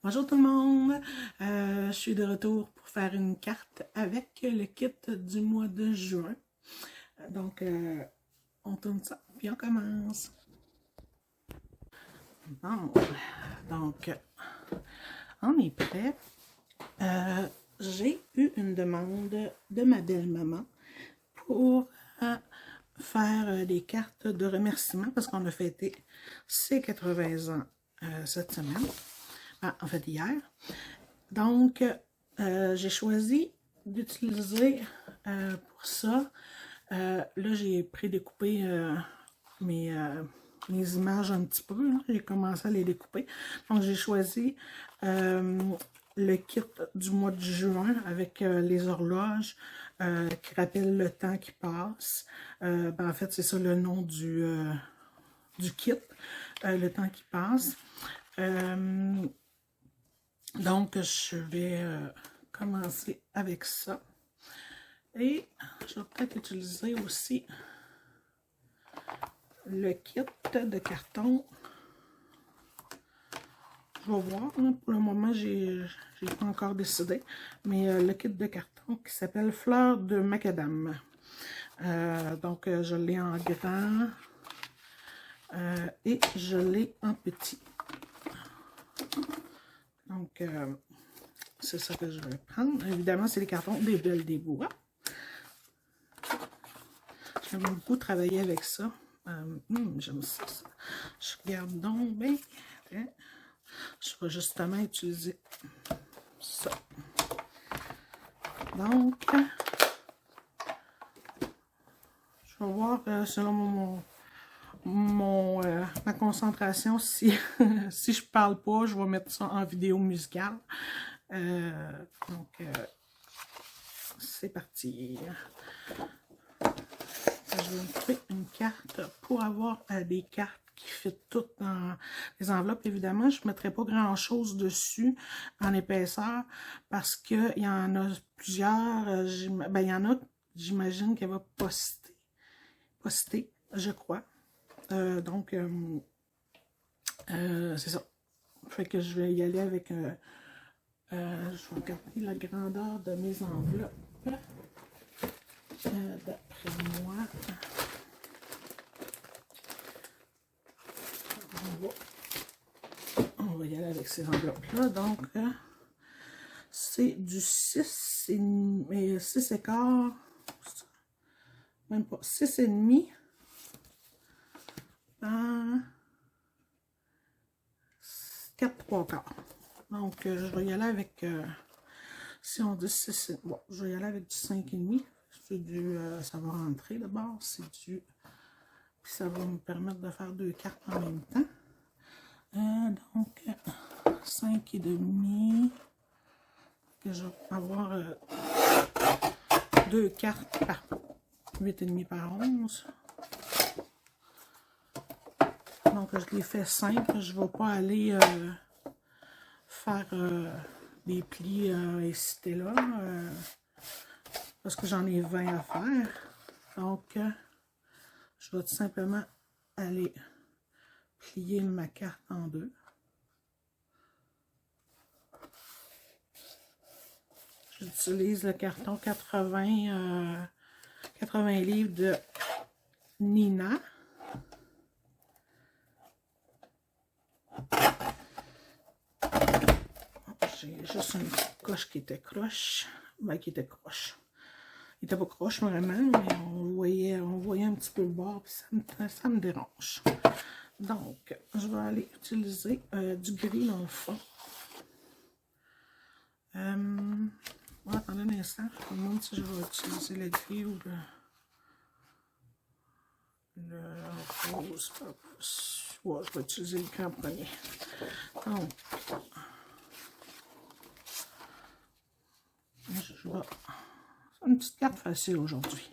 Bonjour tout le monde, je suis de retour pour faire une carte avec le kit du mois de juin. Donc, on tourne ça, puis on commence. Bon, donc, on est prêt. J'ai eu une demande de ma belle-maman pour faire des cartes de remerciement parce qu'on a fêté ses 80 ans cette semaine. En fait, hier. Donc, j'ai choisi d'utiliser pour ça, là, j'ai prédécoupé mes images un petit peu. J'ai commencé à les découper. Donc, j'ai choisi le kit du mois de juin avec les horloges qui rappellent le temps qui passe. En fait, c'est ça le nom du kit, le temps qui passe. Donc, je vais commencer avec ça. Et je vais peut-être utiliser aussi le kit de carton. Je vais voir. Pour le moment, j'ai pas encore décidé. Mais le kit de carton qui s'appelle Fleur de macadam. Donc, je l'ai en grand et je l'ai en petit. Donc, c'est ça que je vais prendre. Évidemment, c'est les cartons des Belles des Bois. J'aime beaucoup travailler avec ça. J'aime ça. Je regarde donc bien. Je vais justement utiliser ça. Donc, je vais voir selon ma concentration si, si je parle pas, je vais mettre ça en vidéo musicale. Donc, c'est parti. Je vais trouver une carte pour avoir des cartes qui fit toutes dans les enveloppes. Évidemment, je ne mettrai pas grand-chose dessus en épaisseur parce qu'il y en a plusieurs. Il y en a, j'imagine qu'elle va poster, je crois. Donc, c'est ça. Fait que je vais y aller avec... je vais regarder la grandeur de mes enveloppes. D'après moi, on va y aller avec ces enveloppes-là. Donc, c'est du 6 écarts, même pas, 6,5 par 4,75. Donc, je vais y aller avec, si on dit 6, bon, je vais y aller avec du 5,5. C'est du, ça va rentrer d'abord, c'est du, puis ça va me permettre de faire deux cartes en même temps. Donc, 5,5, que je vais avoir deux cartes par 8,5 par 11. Donc, je les fais simple, je ne vais pas aller faire des plis ici et là, parce que j'en ai 20 à faire. Donc, je vais tout simplement aller plier ma carte en deux. J'utilise le carton 80 livres de Nina. J'ai juste une petite coche qui était croche. Ben, qui était croche. Il était pas croche vraiment, mais on voyait un petit peu le bord, puis ça me dérange. Donc, je vais aller utiliser du gris dans le fond. Attendez un instant, je me demande si je vais utiliser le gris ou le rose. Ouais, je vais utiliser le gris en premier. Donc, je vais... C'est une petite carte facile aujourd'hui.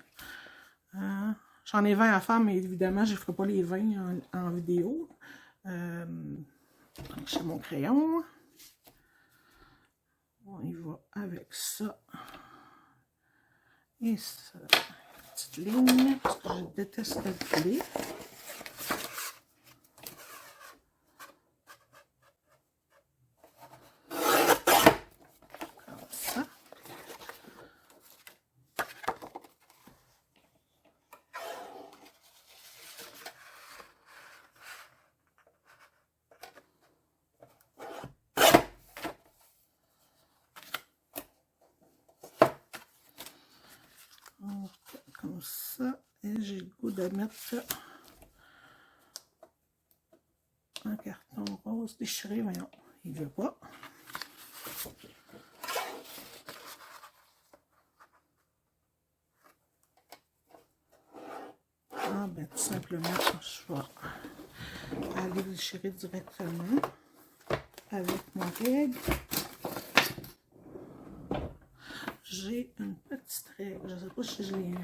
J'en ai 20 à faire, mais évidemment, je ne ferai pas les 20 en vidéo. Donc, j'ai mon crayon. On y va avec ça. Et ça, petite ligne, parce que je déteste calculer. de mettre un carton rose déchiré. Voyons, il ne veut pas. Ah, ben tout simplement, je vais aller déchirer directement avec mon règle. J'ai une petite règle. Je ne sais pas si je l'ai mis.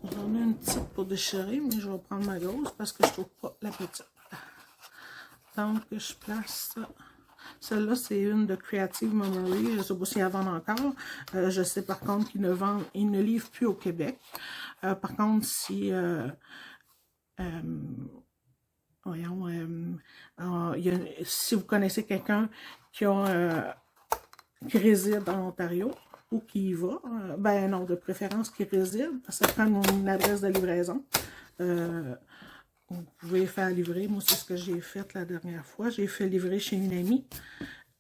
J'en ai une petite pour déchirer, mais je vais prendre ma grosse parce que je ne trouve pas la petite. Donc, je place ça. Celle-là, c'est une de Creative Memory. Je ne sais pas s'ils la vendent encore. Je sais par contre qu'ils ne livrent plus au Québec. Par contre, si... voyons, si vous connaissez quelqu'un qui réside en Ontario ou qui y va, ben non, de préférence qui réside, ça prend une adresse de livraison. Vous pouvez faire livrer. Moi, c'est ce que j'ai fait la dernière fois. J'ai fait livrer chez une amie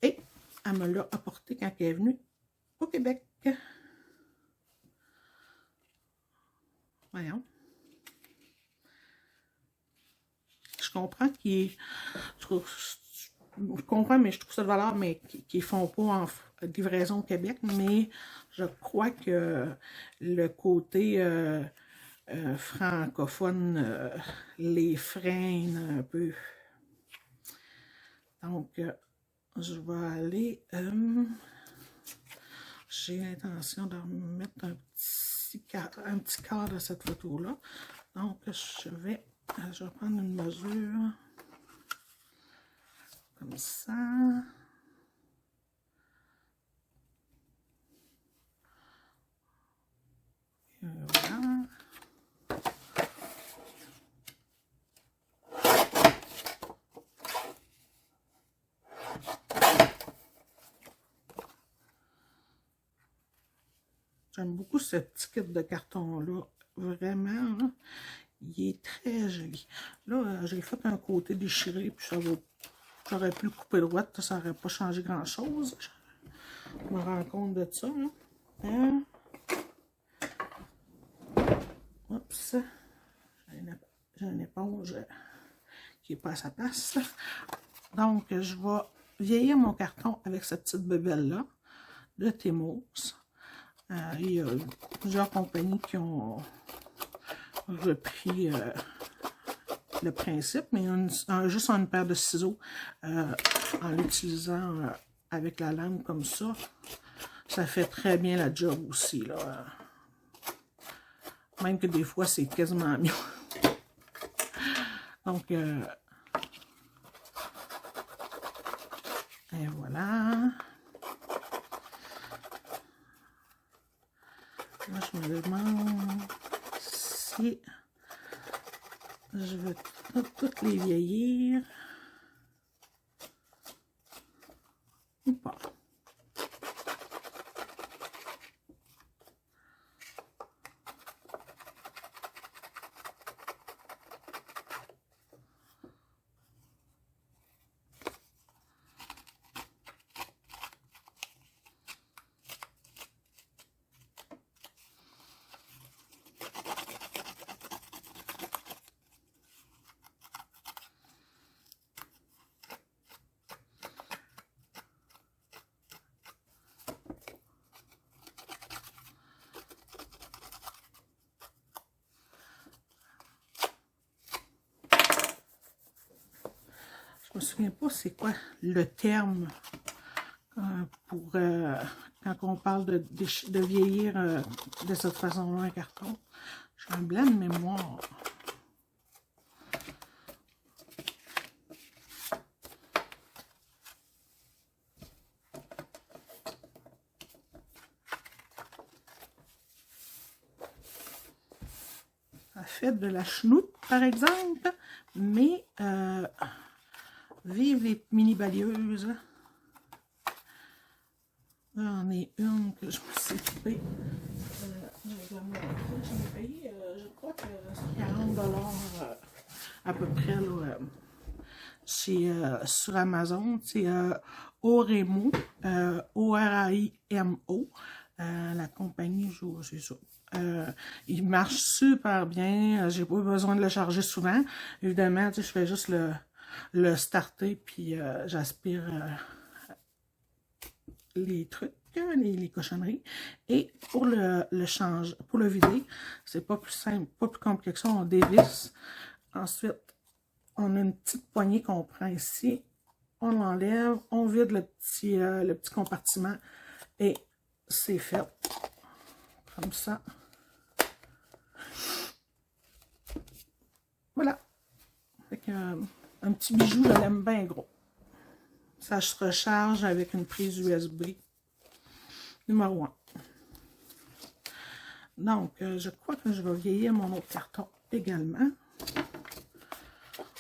et elle me l'a apporté quand elle est venue au Québec. Voyons. Je comprends je comprends, mais je trouve ça de valeur, mais qu'ils ne font pas en livraison au Québec. Mais je crois que le côté francophone les freine un peu. Donc, je vais aller... j'ai l'intention de mettre un petit quart de cette photo-là. Donc, je vais prendre une mesure comme ça. Et voilà. J'aime beaucoup ce petit kit de carton-là. Vraiment, hein? Il est très joli. Là, j'ai fait un côté déchiré, puis j'aurais pu le couper droite, ça n'aurait pas changé grand-chose. Je me rends compte de ça. Hein? Oups. J'ai une éponge qui n'est pas à sa place. Donc, je vais vieillir mon carton avec cette petite bebelle-là de Temos. Il y a plusieurs compagnies qui ont repris le principe, mais juste une paire de ciseaux en l'utilisant avec la lame comme ça, ça fait très bien la job aussi, là. Même que des fois, c'est quasiment mieux. Donc, et voilà. Là, je me demande si je veux toutes les vieillir ou pas. Je me souviens pas c'est quoi le terme pour quand on parle de vieillir de cette façon-là un carton. J'ai un blanc de mémoire. Ça fait de la chenoute, par exemple, mais vive les mini balayeuses. J'en ai une que je me suis coupée. J'ai payé, je crois que c'est 40 $ à peu près. Là, sur Amazon. C'est Oraimo, O-R-A-I-M-O. La compagnie, c'est ça. Il marche super bien. J'ai pas besoin de le charger souvent. Évidemment, je fais juste le starter, puis j'aspire les trucs, les cochonneries. Et pour pour le vider, c'est pas plus simple, pas plus compliqué que ça. On dévisse. Ensuite, on a une petite poignée qu'on prend ici. On l'enlève, on vide le petit compartiment et c'est fait. Comme ça. Voilà. Fait que, un petit bijou, je l'aime bien gros. Ça se recharge avec une prise USB numéro 1. Donc, je crois que je vais vieillir mon autre carton également.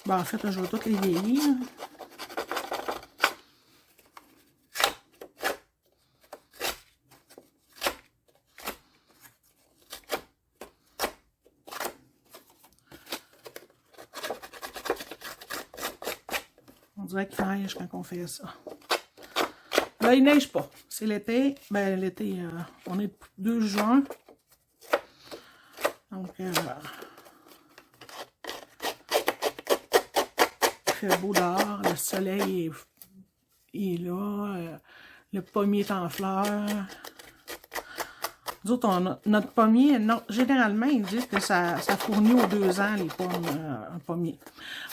Bon, en fait, je vais tout les vieillir. On dirait qu'il neige quand on fait ça. Là, il neige pas. C'est l'été. Ben, l'été, on est 2 juin. Donc, il fait beau dehors. Le soleil est là. Le pommier est en fleurs. Nous autres, notre pommier, non, généralement, ils disent que ça fournit aux 2 ans, les pommes, un pommier.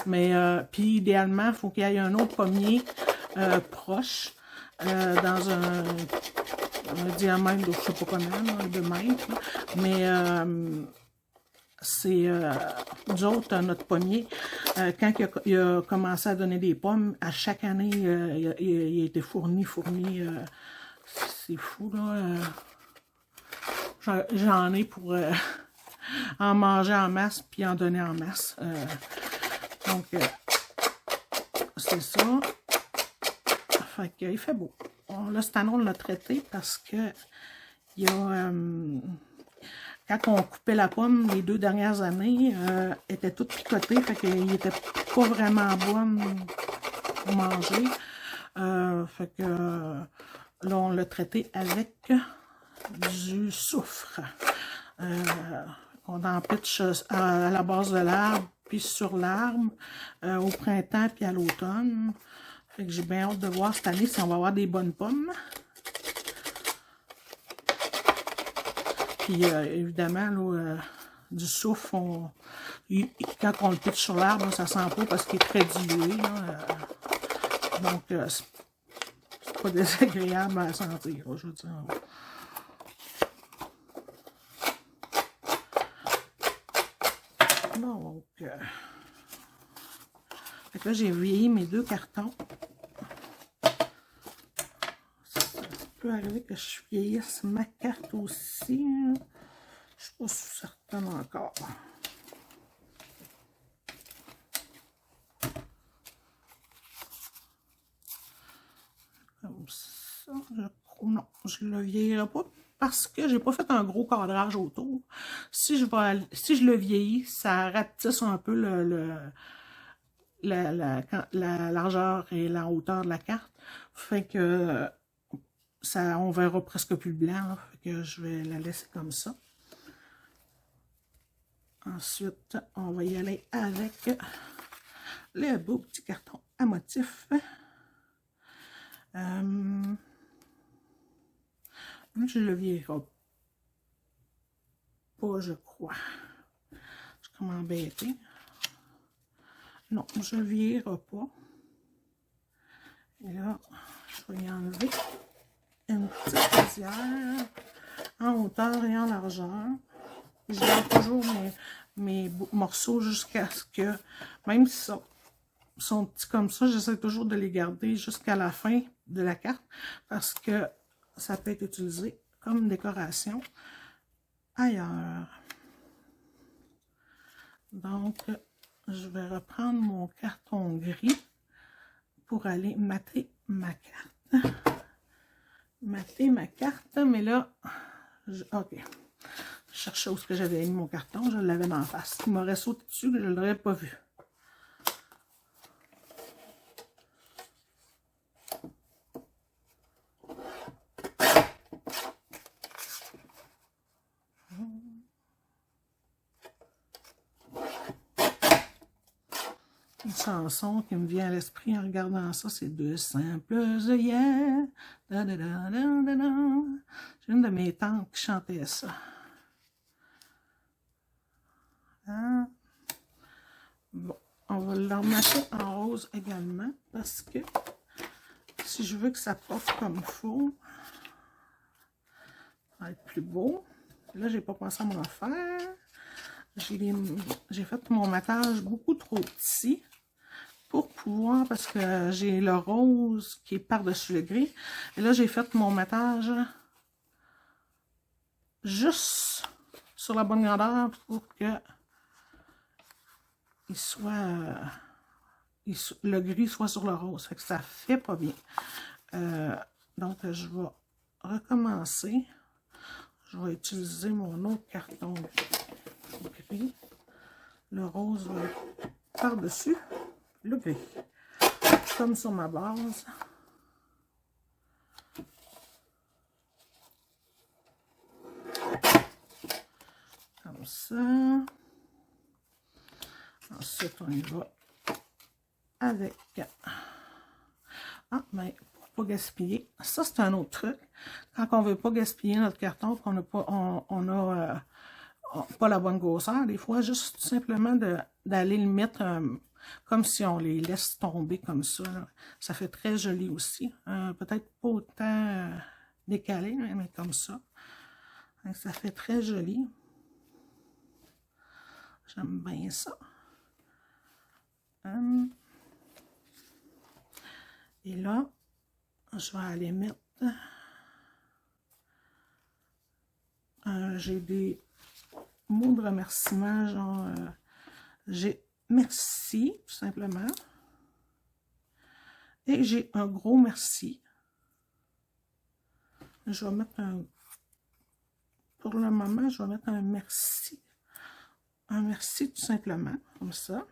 Mais, puis idéalement, il faut qu'il y ait un autre pommier proche, dans un diamètre de, je sais pas combien, de mètres. Mais, c'est, nous autres, notre pommier, quand il a commencé à donner des pommes, à chaque année, il a été fourni, c'est fou, là. J'en ai pour en manger en masse puis en donner en masse. Donc, c'est ça. Fait qu'il fait beau. Là, cette année, on l'a traité parce que il y a... quand on coupait la pomme, les 2 dernières années, était toute picotée, fait qu'il était pas vraiment bonne pour manger. Fait que là, on l'a traité avec du soufre. On en pitch à la base de l'arbre, puis sur l'arbre, au printemps, puis à l'automne. Fait que j'ai bien hâte de voir cette année si on va avoir des bonnes pommes. Puis évidemment, là, du soufre, quand on le pitch sur l'arbre, ça sent pas parce qu'il est très dilué. Donc, c'est pas désagréable à sentir, là, je veux dire. Donc, là, j'ai vieilli mes 2 cartons. Ça peut arriver que je vieillisse ma carte aussi. Hein. Je suis pas certaine encore. Comme ça, non, je le vieillirai pas. Parce que j'ai pas fait un gros cadrage autour. Si je le vieillis, ça rapetisse un peu la largeur et la hauteur de la carte. Fait que ça, on verra presque plus le blanc. Là. Fait que je vais la laisser comme ça. Ensuite, on va y aller avec le beau petit carton à motif. Je le vieillirai pas, je crois. Je suis comme embêtée. Non, je le vieillirai pas. Et là, je vais y enlever une petite lisière en hauteur et en largeur. Je garde toujours mes morceaux jusqu'à ce que, même si sont petits comme ça, j'essaie toujours de les garder jusqu'à la fin de la carte parce que ça peut être utilisé comme décoration ailleurs. Donc, je vais reprendre mon carton gris pour aller mater ma carte. Mater ma carte, mais là, ok. Je cherchais où j'avais mis mon carton, je l'avais en face. Il m'aurait sauté dessus, je ne l'aurais pas vu. Une chanson qui me vient à l'esprit en regardant ça, c'est Deux simples œillets. Da, da, da, da, da, da. J'ai une de mes tantes qui chantait ça. Hein? Bon, on va le remettre en rose également parce que si je veux que ça porte comme il faut, ça va être plus beau. Là, j'ai pas pensé à m'en faire. J'ai fait mon matage beaucoup trop petit pour pouvoir, parce que j'ai le rose qui est par-dessus le gris. Et là, j'ai fait mon matage juste sur la bonne grandeur pour que il soit, le gris soit sur le rose. Fait que ça fait pas bien. Donc, je vais recommencer. Je vais utiliser mon autre carton gris. Le rose va être par-dessus le gris. Comme sur ma base. Comme ça. Ensuite, on y va avec... Ah, mais pour pas gaspiller. Ça, c'est un autre truc. Quand on veut pas gaspiller notre carton, qu'on n'a pas, pas la bonne grosseur, des fois, juste tout simplement d'aller le mettre comme si on les laisse tomber comme ça. Là. Ça fait très joli aussi. Peut-être pas autant décalé, mais comme ça. Ça fait très joli. J'aime bien ça. Et là, je vais aller mettre... j'ai des mots de remerciement, genre... j'ai merci, tout simplement. Et j'ai un gros merci. Je vais mettre un... Pour le moment, je vais mettre un merci. Un merci, tout simplement, comme ça.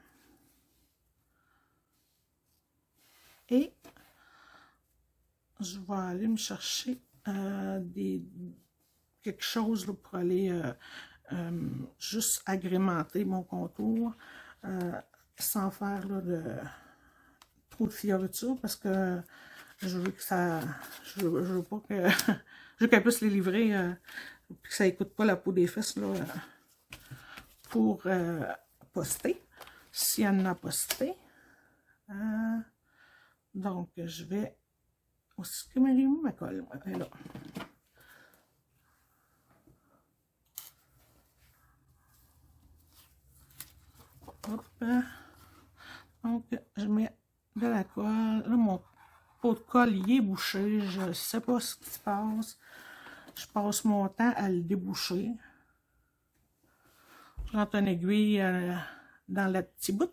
Et je vais aller me chercher quelque chose là, pour aller juste agrémenter mon contour sans faire là, trop de fioritures parce que je veux que ça... Je veux pas que... je veux qu'elle puisse les livrer puis que ça écoute pas la peau des fesses là, pour poster. Si elle en a posté. Donc, je vais aussi que ma colle. Elle est là. Hop. Donc, je mets de la colle. Là, mon pot de colle il est bouché. Je ne sais pas ce qui se passe. Je passe mon temps à le déboucher. Je rentre une aiguille dans le petit bout.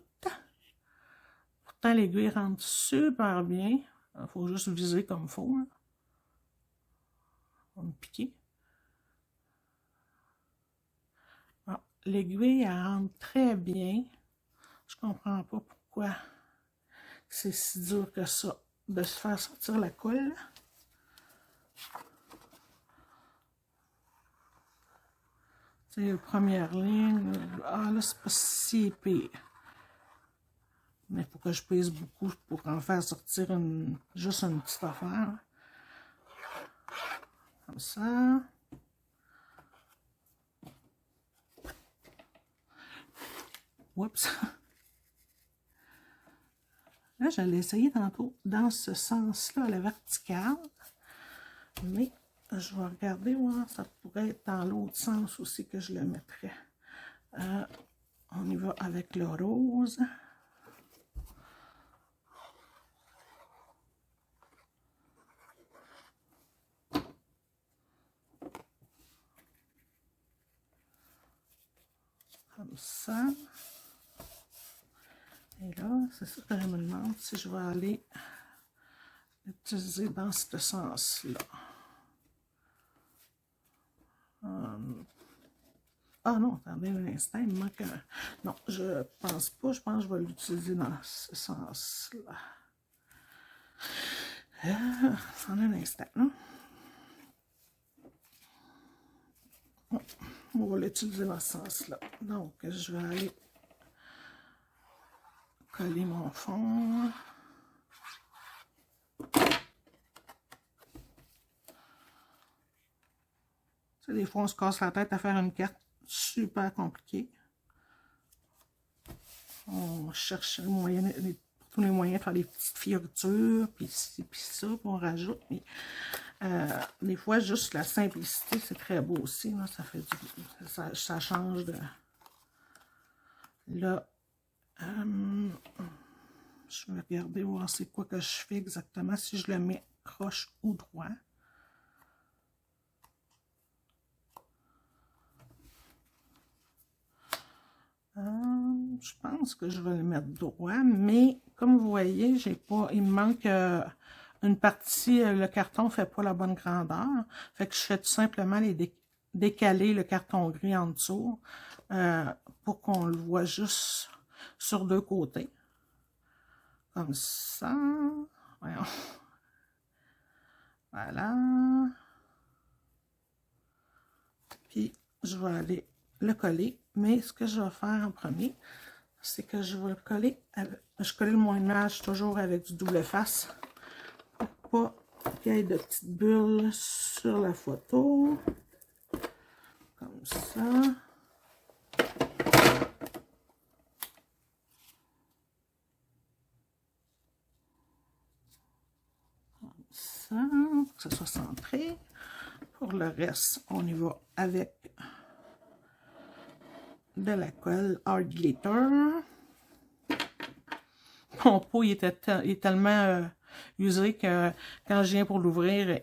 Pourtant, l'aiguille rentre super bien. Il faut juste viser comme il faut. Hein. On va me piquer. Ah, l'aiguille, elle rentre très bien. Je comprends pas pourquoi c'est si dur que ça de se faire sortir la colle. C'est la première ligne. Ah là, c'est pas si pire. Mais il faut que je pèse beaucoup pour en faire sortir juste une petite affaire. Comme ça. Oups. Là, j'allais essayer tantôt dans ce sens-là, à la verticale. Mais je vais regarder, voir, ça pourrait être dans l'autre sens aussi que je le mettrais. On y va avec le rose. Comme ça. Et là, c'est ça que je me demande si je vais aller l'utiliser dans ce sens-là. Ah non, attendez un instant, il me manque un... Non, je pense pas, je pense que je vais l'utiliser dans ce sens-là. Attendez un instant, non? On va l'utiliser dans ce sens-là. Donc, je vais aller coller mon fond. Ça, des fois, on se casse la tête à faire une carte super compliquée. On cherche tous les moyens de faire des petites fioritures, puis ci, puis ça, puis on rajoute. Mais des fois, juste la simplicité, c'est très beau aussi. Là, ça fait ça change de... Là, je vais regarder voir c'est quoi que je fais exactement, si je le mets croche ou droit. Je pense que je vais le mettre droit, mais comme vous voyez, j'ai pas, il me manque une partie, le carton ne fait pas la bonne grandeur. Fait que je fais tout simplement décaler le carton gris en dessous pour qu'on le voit juste sur deux côtés. Comme ça. Voyons. Voilà. Puis, je vais aller le coller. Mais ce que je vais faire en premier, c'est que je vais le coller. Je colle le moyen-âge toujours avec du double face. Pour pas qu'il y ait de petites bulles sur la photo. Comme ça. Comme ça. Pour que ça soit centré. Pour le reste, on y va avec de la colle Art Glitter. Mon pot il est tellement usé que quand je viens pour l'ouvrir,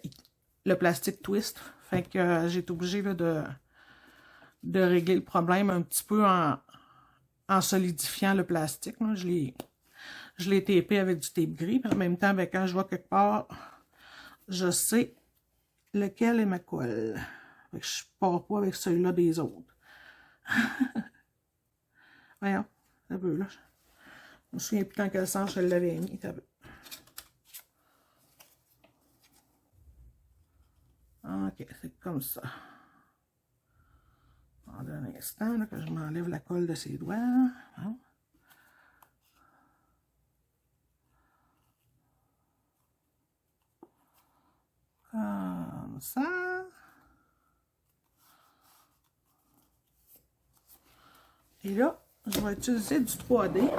le plastique twist. Fait que j'ai été obligée là, de régler le problème un petit peu en solidifiant le plastique. Là. Je l'ai tapé avec du tape gris. En même temps, ben, quand je vois quelque part, je sais lequel est ma colle. Fait que je pars pas avec celui-là des autres. Voyons, un peu là. Je me souviens plus dans quel sens je l'avais mis. Ok, c'est comme ça. Attendez un instant là, que je m'enlève la colle de ses doigts. Hein? Comme ça. Et là, je vais utiliser du 3D.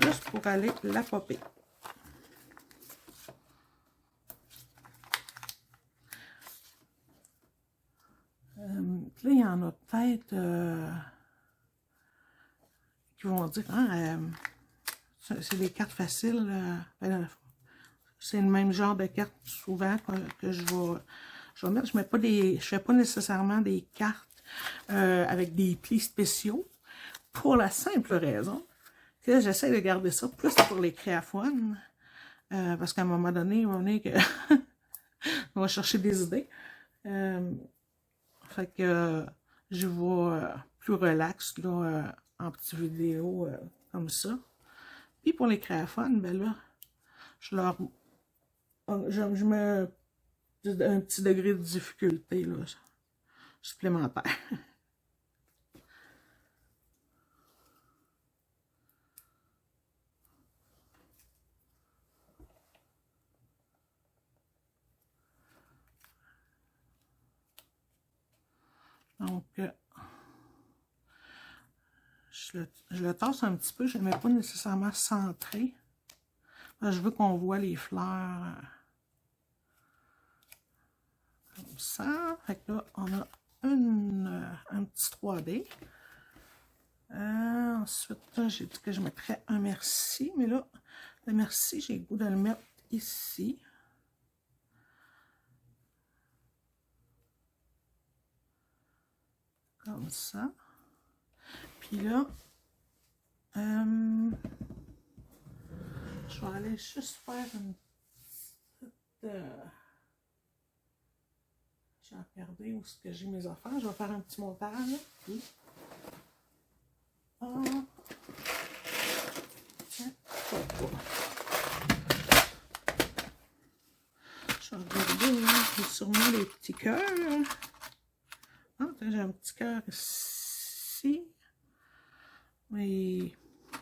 Juste pour aller la popper. Là, il y en a peut-être qui vont dire c'est des cartes faciles. C'est le même genre de cartes souvent que je vais mettre. Je fais pas nécessairement des cartes avec des plis spéciaux pour la simple raison que j'essaie de garder ça plus pour les créaphones. Parce qu'à un moment donné, il va venir que on va chercher des idées. Fait que je vais plus relax là, en petite vidéo comme ça. Puis pour les créaphones, ben là, je mets un petit degré de difficulté là, supplémentaire. Donc, je le tasse un petit peu, je ne le mets pas nécessairement centré. Là, je veux qu'on voit les fleurs comme ça. Fait que là, on a un petit 3D. Ensuite, j'ai dit que je mettrais un merci, mais là, le merci, j'ai le goût de le mettre ici. Comme ça. Puis là, je vais aller juste faire une petite... j'ai regardé où est-ce que j'ai mes affaires. Je vais faire un petit montage. Puis... tiens, je vais regarder, j'ai sûrement des petits cœurs. Ah, j'ai un petit cœur ici. il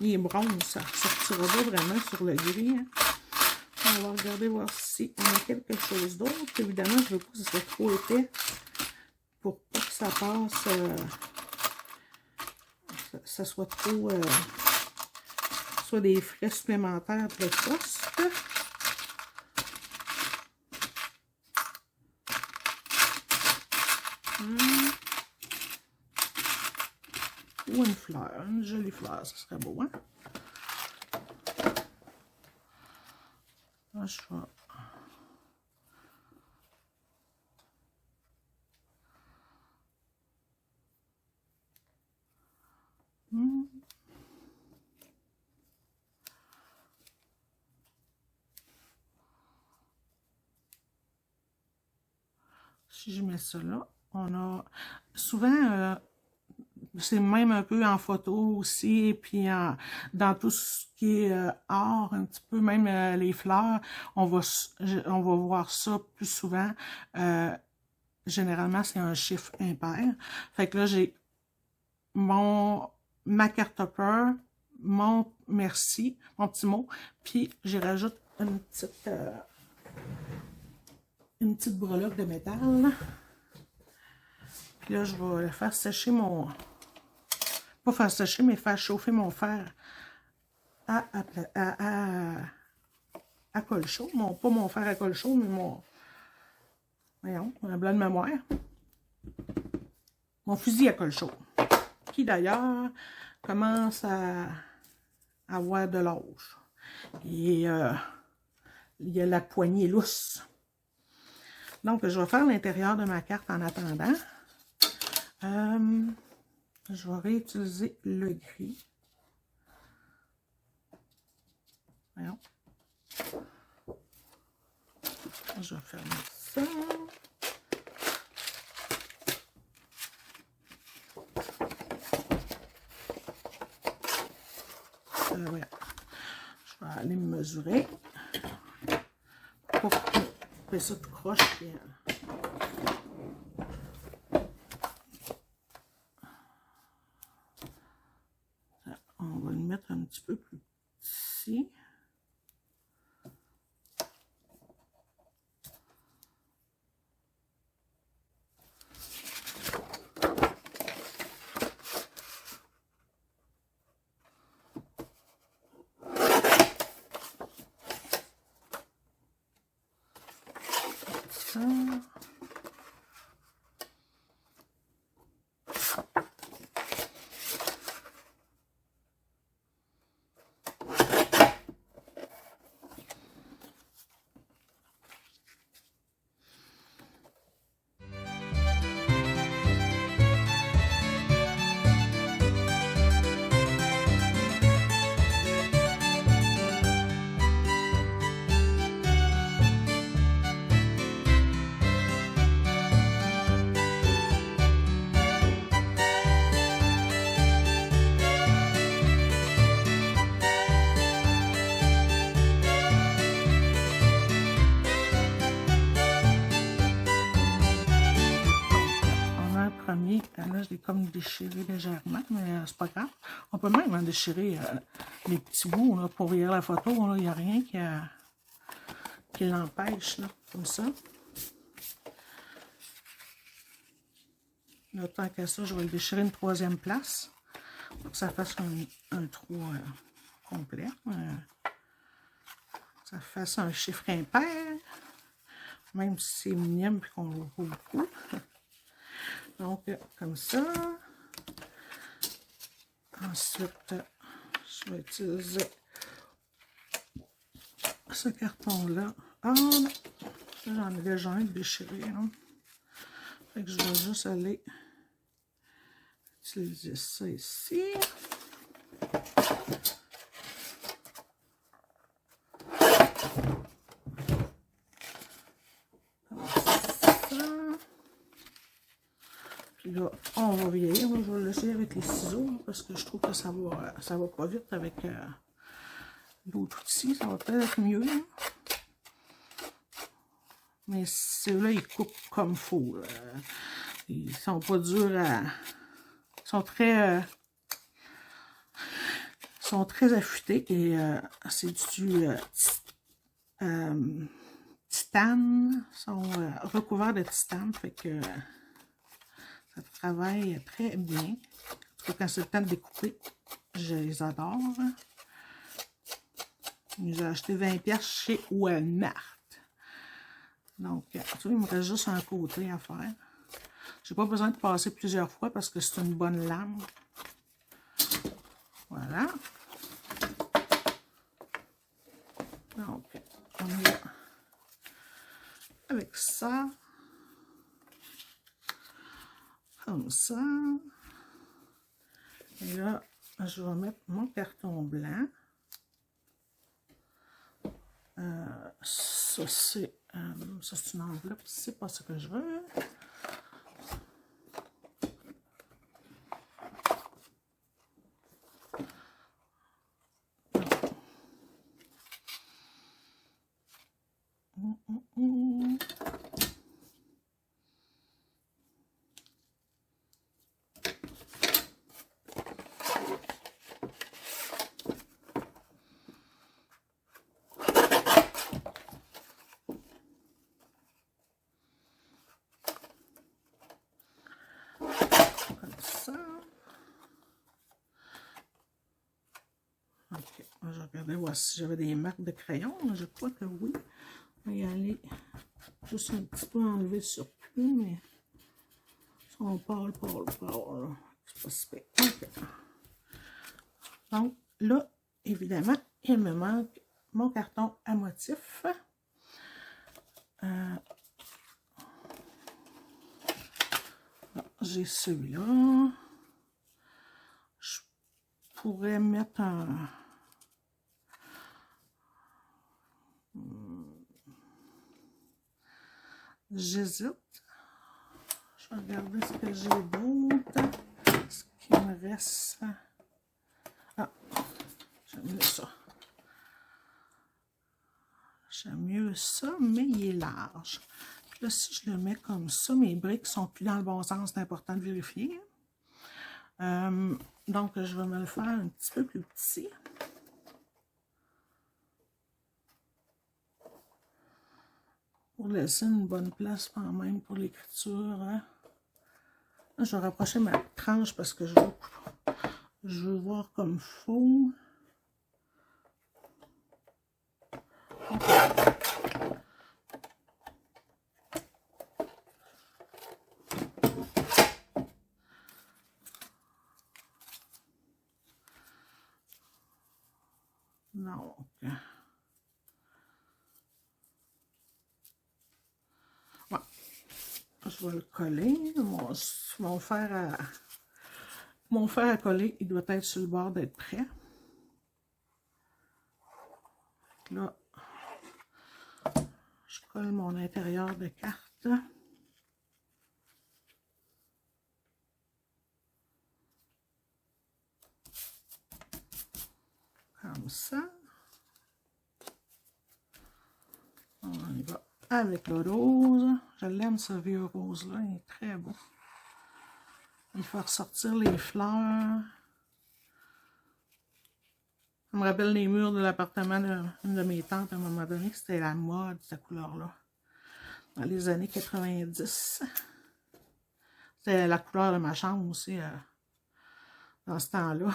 est bronze, ça ne ressortira pas vraiment sur le gris. Hein. On va regarder voir si on a quelque chose d'autre. Évidemment, je ne veux pas que ce soit trop épais pour pas que ça passe, ça soit trop, soit des frais supplémentaires de poste. Ou une fleur, une jolie fleur, ça serait beau, hein? Là, je vais... Si je mets ça là, on a souvent, c'est même un peu en photo aussi, et puis dans tout ce qui est art, un petit peu, même les fleurs, on va voir ça plus souvent. Généralement, c'est un chiffre impair. Fait que là, j'ai ma carte Topper, mon merci, mon petit mot, puis j'y rajoute une petite breloque de métal. Puis là, je vais faire sécher mon... Pas faire sécher, mais faire chauffer mon fer à colle chaud. Pas mon fer à colle chaud, mais mon... Voyons, un blanc de mémoire. Mon fusil à colle chaud. Qui d'ailleurs commence à avoir de l'âge. Et il y a la poignée lousse. Donc, je vais faire l'intérieur de ma carte en attendant. Je vais réutiliser le gris. Voyons. Je vais fermer ça. Voilà. Je vais aller me mesurer. Pour que ça tout croche. Puis, on va le mettre un petit peu plus petit. Ça. Là, je l'ai comme déchiré légèrement, mais c'est pas grave. On peut même en déchirer les petits bouts là, pour ouvrir la photo. Il n'y a rien qui l'empêche, comme ça. Là, tant qu'à ça, je vais le déchirer une troisième place pour que ça fasse un trou complet. Ça fasse un chiffre impair, même si c'est minime et qu'on le voit beaucoup. Donc, comme ça. Ensuite, je vais utiliser ce carton-là. Ah, j'en ai déjà un déchiré. Hein. Fait que je vais juste aller utiliser ça ici. Là, on va vieillir. Je vais le laisser avec les ciseaux parce que je trouve que ça va pas vite avec d'autres outils. Ça va peut-être être mieux. Hein. Mais ceux-là, ils coupent comme il faut. Ils sont pas durs à... Ils sont très... sont très affûtés et c'est du titane. Ils sont recouverts de titane, fait que ça travaille très bien. Quand c'est le temps de découper, je les adore. J'ai acheté 20$ chez Walmart. Donc, tu vois, il me reste juste un côté à faire. J'ai pas besoin de passer plusieurs fois parce que c'est une bonne lame. Voilà. Donc, on y va avec ça. Comme ça. Et là, je vais mettre mon carton blanc. Ça, c'est une enveloppe. C'est pas ce que je veux. Ok, je regardais voir si j'avais des marques de crayon. Je crois que oui. On va y aller juste un petit peu enlever le surplus, mais on parle. C'est pas super. Okay. Donc là, évidemment, il me manque mon carton à motif. J'ai celui-là. Je pourrais mettre un... J'hésite. Je vais regarder ce que j'ai d'autre. Ce qui me reste. Ah, j'aime mieux ça. J'aime mieux ça, mais il est large. Là, si je le mets comme ça, mes briques sont plus dans le bon sens. C'est important de vérifier. Donc, je vais me le faire un petit peu plus petit. Pour laisser une bonne place quand même pour l'écriture. Hein. Je vais rapprocher ma tranche parce que je veux voir comme faux. Donc, ouais. Je vais le coller. Mon fer à coller, il doit être sur le bord d'être prêt. Là, je colle mon intérieur de carte. Comme ça. On y va avec le rose. Je l'aime ce vieux rose-là, il est très beau. Il fait ressortir les fleurs. Ça me rappelle les murs de l'appartement d'une de mes tantes à un moment donné. C'était la mode, cette couleur-là. Dans les années 90. C'était la couleur de ma chambre aussi dans ce temps-là.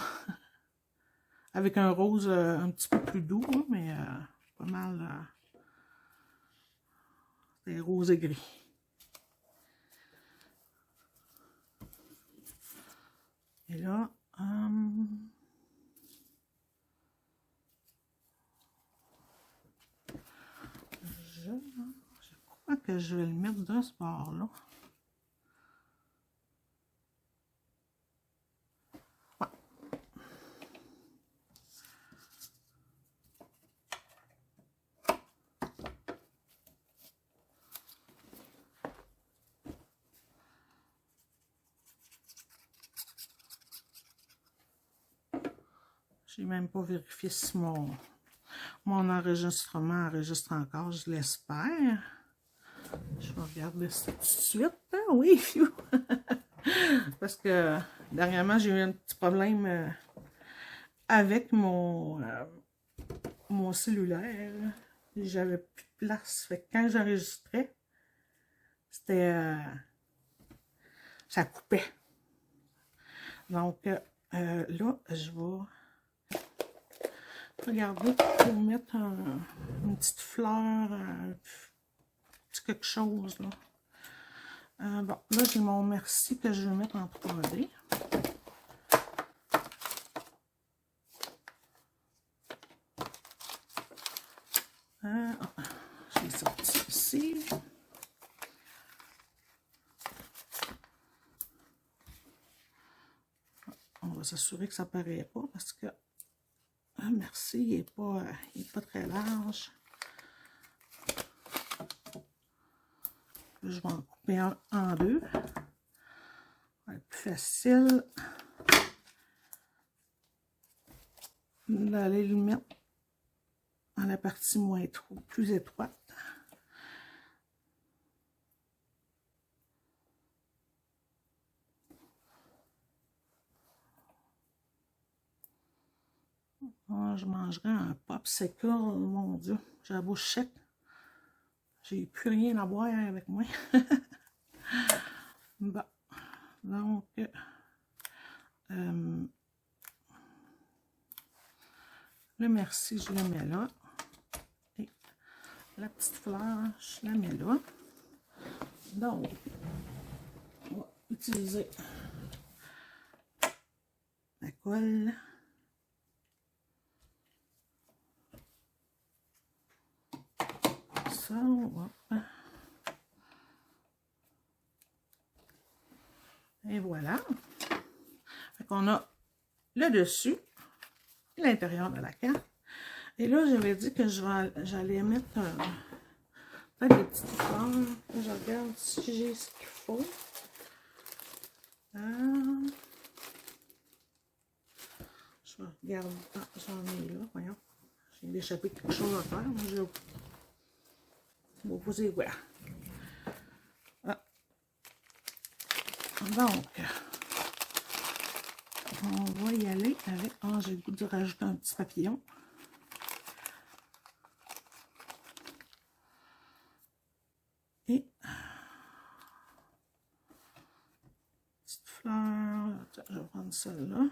Avec un rose un petit peu plus doux, mais pas mal. C'était rose et gris. Et là, je crois que je vais le mettre de ce bord-là. Ouais. J'ai même pas vérifié si mon enregistrement enregistre encore, je l'espère. Je vais regarder ça tout de suite. Ah oui, phew. Parce que dernièrement, j'ai eu un petit problème avec mon cellulaire, j'avais plus de place. Fait que quand j'enregistrais, c'était... ça coupait. Donc, là, je vais regarder pour mettre une petite fleur, un petit quelque chose, là. Bon, là, j'ai mon merci que je vais mettre en 3D. Je l'ai sorti ici. On va s'assurer que ça ne paraît pas parce que merci, il n'est pas très large. Je vais en couper un en deux. Ça va être plus facile d'aller le mettre dans la partie plus étroite. Oh, je mangerai un popsicle, mon Dieu, j'ai la bouche sec. J'ai plus rien à boire avec moi. Bon, donc, le merci, je le mets là. Et la petite fleur, je la mets là. Donc, on va utiliser la colle. Ça, hop. Et voilà. Fait qu'on a le dessus et l'intérieur de la carte. Et là, j'avais dit que j'allais mettre peut-être des petites fleurs. Je regarde si j'ai ce qu'il faut. Je regarde. Ah, j'en ai là, voyons. J'ai échappé quelque chose à faire. Mais je vais vous y voir. Ah. Donc, on va y aller avec... Ah, j'ai le goût de rajouter un petit papillon. Et... petite fleur. Je vais prendre celle-là.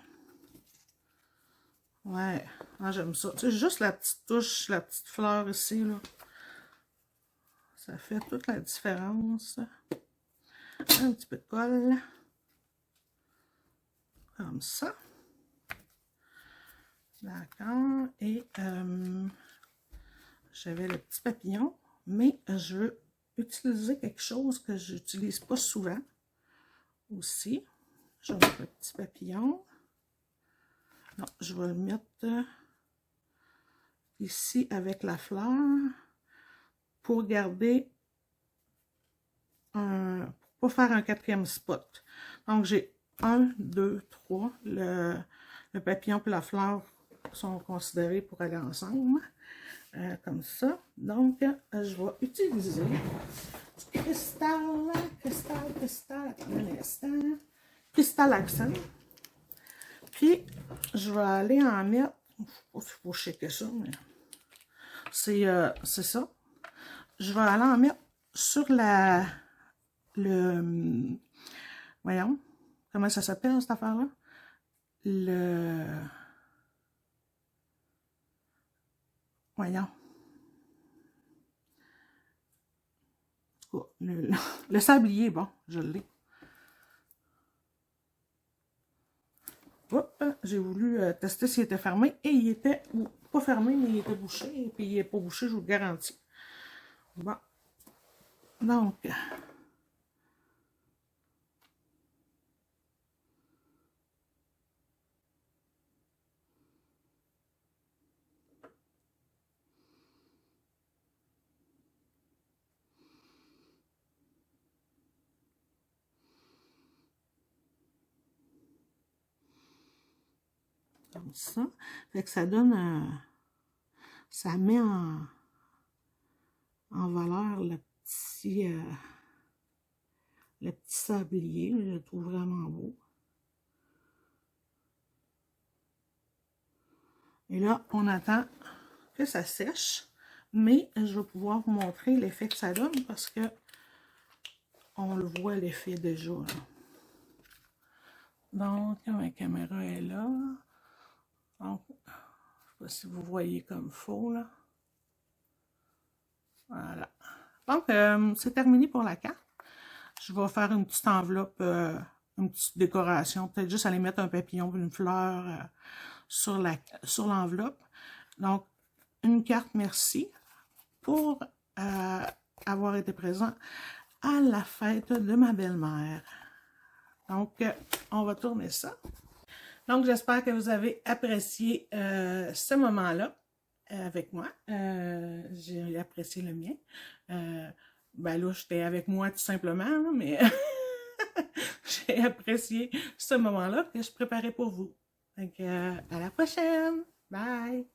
Ouais, ah, j'aime ça. Tu sais, juste la petite touche, la petite fleur ici, là. Ça fait toute la différence. Un petit peu de colle. Comme ça. D'accord. Et j'avais le petit papillon, mais je veux utiliser quelque chose que je n'utilise pas souvent aussi. Je vais mettre le petit papillon. Non, je vais le mettre ici avec la fleur pour garder pour pas faire un quatrième spot. Donc, j'ai 1, 2, 3. Le papillon et la fleur sont considérés pour aller ensemble. Comme ça. Donc, je vais utiliser du cristal, attendez un instant, cristal accent. Puis, je vais aller en mettre, il faut checker ça, mais c'est ça. Je vais aller en mettre sur voyons, comment ça s'appelle cette affaire-là? Voyons. Le sablier, bon, je l'ai. J'ai voulu tester s'il était fermé et il était pas fermé, mais il était bouché. Et puis il n'est pas bouché, je vous le garantis. Bon. Donc. Comme ça. Fait que ça donne ça met en valeur le petit sablier. Je le trouve vraiment beau. Et là, on attend que ça sèche. Mais je vais pouvoir vous montrer l'effet que ça donne parce que on le voit l'effet déjà. Là. Donc, ma caméra est là. Donc, je ne sais pas si vous voyez comme faux, là. Voilà. Donc, c'est terminé pour la carte. Je vais faire une petite enveloppe, une petite décoration. Peut-être juste aller mettre un papillon, une fleur sur l'enveloppe. Donc, une carte merci pour avoir été présent à la fête de ma belle-mère. Donc, on va tourner ça. Donc, j'espère que vous avez apprécié ce moment-là avec moi. J'ai apprécié le mien. Ben là, j'étais avec moi tout simplement, hein, mais j'ai apprécié ce moment-là que je préparais pour vous. Donc, à la prochaine! Bye!